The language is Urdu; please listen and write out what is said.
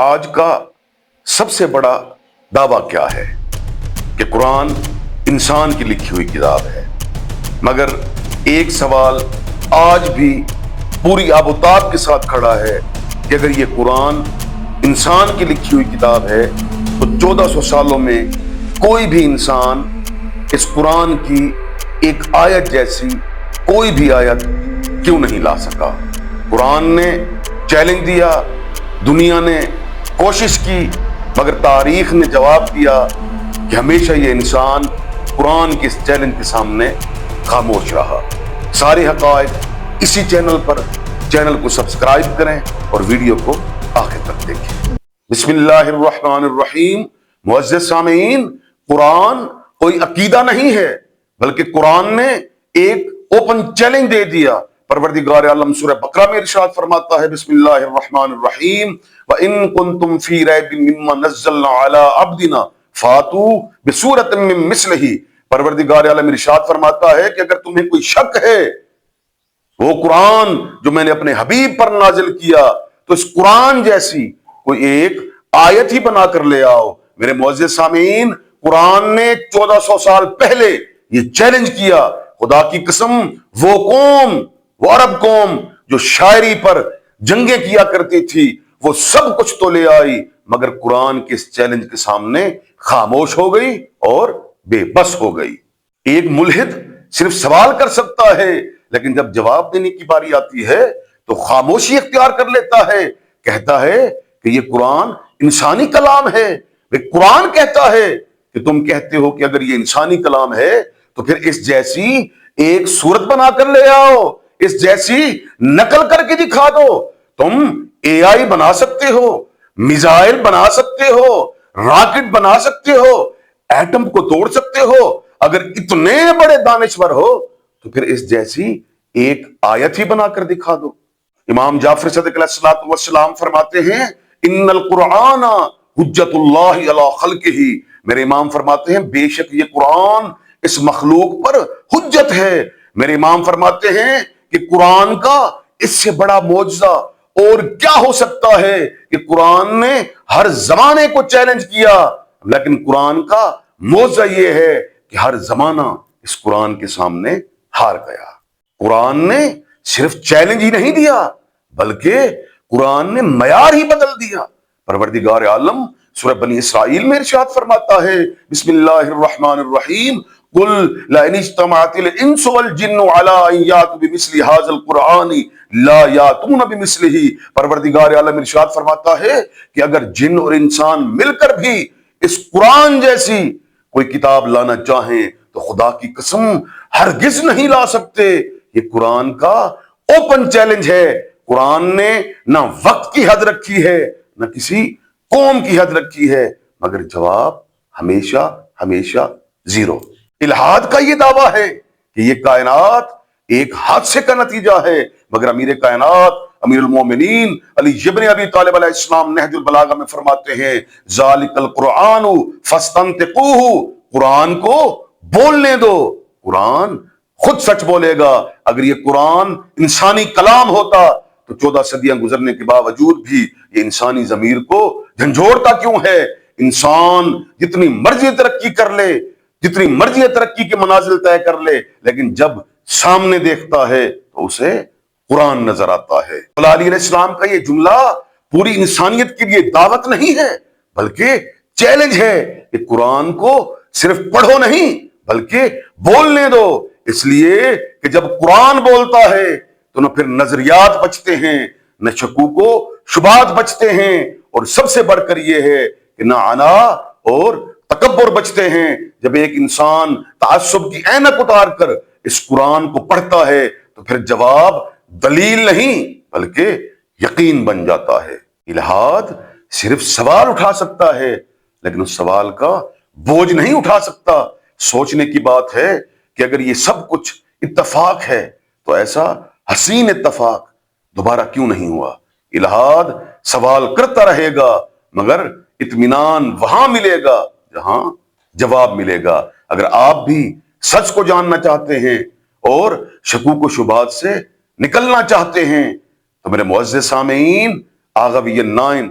آج کا سب سے بڑا دعویٰ کیا ہے کہ قرآن انسان کی لکھی ہوئی کتاب ہے، مگر ایک سوال آج بھی پوری آب و تاب کے ساتھ کھڑا ہے کہ اگر یہ قرآن انسان کی لکھی ہوئی کتاب ہے تو 1400 سالوں میں کوئی بھی انسان اس قرآن کی ایک آیت جیسی کوئی بھی آیت کیوں نہیں لا سکا؟ قرآن نے چیلنج دیا، دنیا نے کوشش کی، مگر تاریخ نے جواب دیا کہ ہمیشہ یہ انسان قرآن کے اس چیلنج کے سامنے خاموش رہا۔ سارے حقائق اسی چینل پر، چینل کو سبسکرائب کریں اور ویڈیو کو آخر تک دیکھیں۔ بسم اللہ الرحمن الرحیم۔ معزز سامعین، قرآن کوئی عقیدہ نہیں ہے، بلکہ قرآن نے ایک اوپن چیلنج دے دیا۔ پروردگار عالم سورہ بقرہ میں ارشاد فرماتا ہے، بسم اللہ الرحمن الرحیم، وَإِن كُنتُمْ فِي رَيْبٍ مِّمَّا نَزَّلْنَا عَلَىٰ عَبْدِنَا فَأْتُوا بِسُورَةٍ مِّن مِّثْلِهِ۔ پروردگار عالم ارشاد فرماتا ہے کہ اگر تمہیں کوئی شک ہے وہ قرآن جو میں نے اپنے حبیب پر نازل کیا تو اس قرآن جیسی کوئی ایک آیت ہی بنا کر لے آؤ۔ میرے معزز سامعین، قرآن نے 1400 سال پہلے یہ چیلنج کیا۔ خدا کی قسم، وہ قوم، وہ عرب قوم جو شاعری پر جنگیں کیا کرتی تھی، وہ سب کچھ تو لے آئی، مگر قرآن کے اس چیلنج کے سامنے خاموش ہو گئی اور بے بس ہو گئی۔ ایک ملحد صرف سوال کر سکتا ہے، لیکن جب جواب دینے کی باری آتی ہے تو خاموشی اختیار کر لیتا ہے، کہتا ہے کہ یہ قرآن انسانی کلام ہے۔ قرآن کہتا ہے کہ تم کہتے ہو کہ اگر یہ انسانی کلام ہے تو پھر اس جیسی ایک صورت بنا کر لے آؤ، اس جیسی نقل کر کے دکھا دو۔ تم اے آئی بنا سکتے ہو، میزائل بنا سکتے ہو، راکٹ بنا سکتے ہو، ایٹم کو توڑ سکتے ہو، اگر اتنے بڑے دانشور ہو تو پھر اس جیسی ایک آیت ہی بنا کر دکھا دو۔ امام جعفر صادق علیہ السلام فرماتے ہیں، ان القرآن حجت اللہ علی خلقہ۔ میرے امام فرماتے ہیں بے شک یہ قرآن اس مخلوق پر حجت ہے۔ میرے امام فرماتے ہیں کہ قرآن کا اس سے بڑا معجزہ اور کیا ہو سکتا ہے کہ قرآن نے ہر زمانے کو چیلنج کیا، لیکن قرآن کا معجزہ یہ ہے کہ ہر زمانہ اس قرآن کے سامنے ہار گیا۔ قرآن نے صرف چیلنج ہی نہیں دیا، بلکہ قرآن نے معیار ہی بدل دیا۔ پروردگار عالم سورہ بنی اسرائیل میں ارشاد فرماتا ہے، بسم اللہ الرحمن الرحیم، قل لئن اجتمعت الانس والجن على ان یاتوا بمثل هذا القرآن لا یاتون بمثلہ۔ پروردگار عالم ارشاد فرماتا ہے کہ اگر جن اور انسان مل کر بھی اس قرآن جیسی کوئی کتاب لانا چاہیں تو خدا کی قسم ہرگز نہیں لا سکتے۔ یہ قرآن کا اوپن چیلنج ہے۔ قرآن نے نہ وقت کی حد رکھی ہے، نہ کسی قوم کی حد رکھی ہے، مگر جواب ہمیشہ ہمیشہ زیرو۔ الہاد کا یہ دعویٰ ہے کہ یہ کائنات ایک حادثے کا نتیجہ ہے، مگر امیر کائنات امیر المومنین علی ابن ابی طالب علیہ السلام نہج البلاغہ میں فرماتے ہیں، ذالک القرآن فاستنطقوہ، قرآن کو بولنے دو، قرآن خود سچ بولے گا۔ اگر یہ قرآن انسانی کلام ہوتا تو 14 صدیاں گزرنے کے باوجود بھی یہ انسانی ضمیر کو جھنجھوڑتا کیوں ہے؟ انسان جتنی مرضی ترقی کر لے، جتنی مرضی ترقی کے منازل طے کر لے، لیکن جب سامنے دیکھتا ہے تو اسے قرآن نظر آتا ہے۔ مولا علی علیہ السلام کا یہ جملہ پوری انسانیت کے لیے دعوت نہیں ہے، بلکہ چیلنج ہے کہ قرآن کو صرف پڑھو نہیں بلکہ بولنے دو۔ اس لیے کہ جب قرآن بولتا ہے تو نہ پھر نظریات بچتے ہیں، نہ شکوک و شبہات بچتے ہیں، اور سب سے بڑھ کر یہ ہے کہ نہ انا اور تکبر بچتے ہیں۔ جب ایک انسان تعصب کی اینک اتار کر اس قرآن کو پڑھتا ہے تو پھر جواب دلیل نہیں بلکہ یقین بن جاتا ہے۔ الہاد صرف سوال اٹھا سکتا ہے، لیکن اس سوال کا بوجھ نہیں اٹھا سکتا۔ سوچنے کی بات ہے کہ اگر یہ سب کچھ اتفاق ہے تو ایسا حسین اتفاق دوبارہ کیوں نہیں ہوا؟ الہاد سوال کرتا رہے گا، مگر اطمینان وہاں ملے گا جہاں جواب ملے گا۔ اگر آپ بھی سچ کو جاننا چاہتے ہیں اور شکوک و شبہات سے نکلنا چاہتے ہیں تو میرے معزز سامعین، آغا وی 9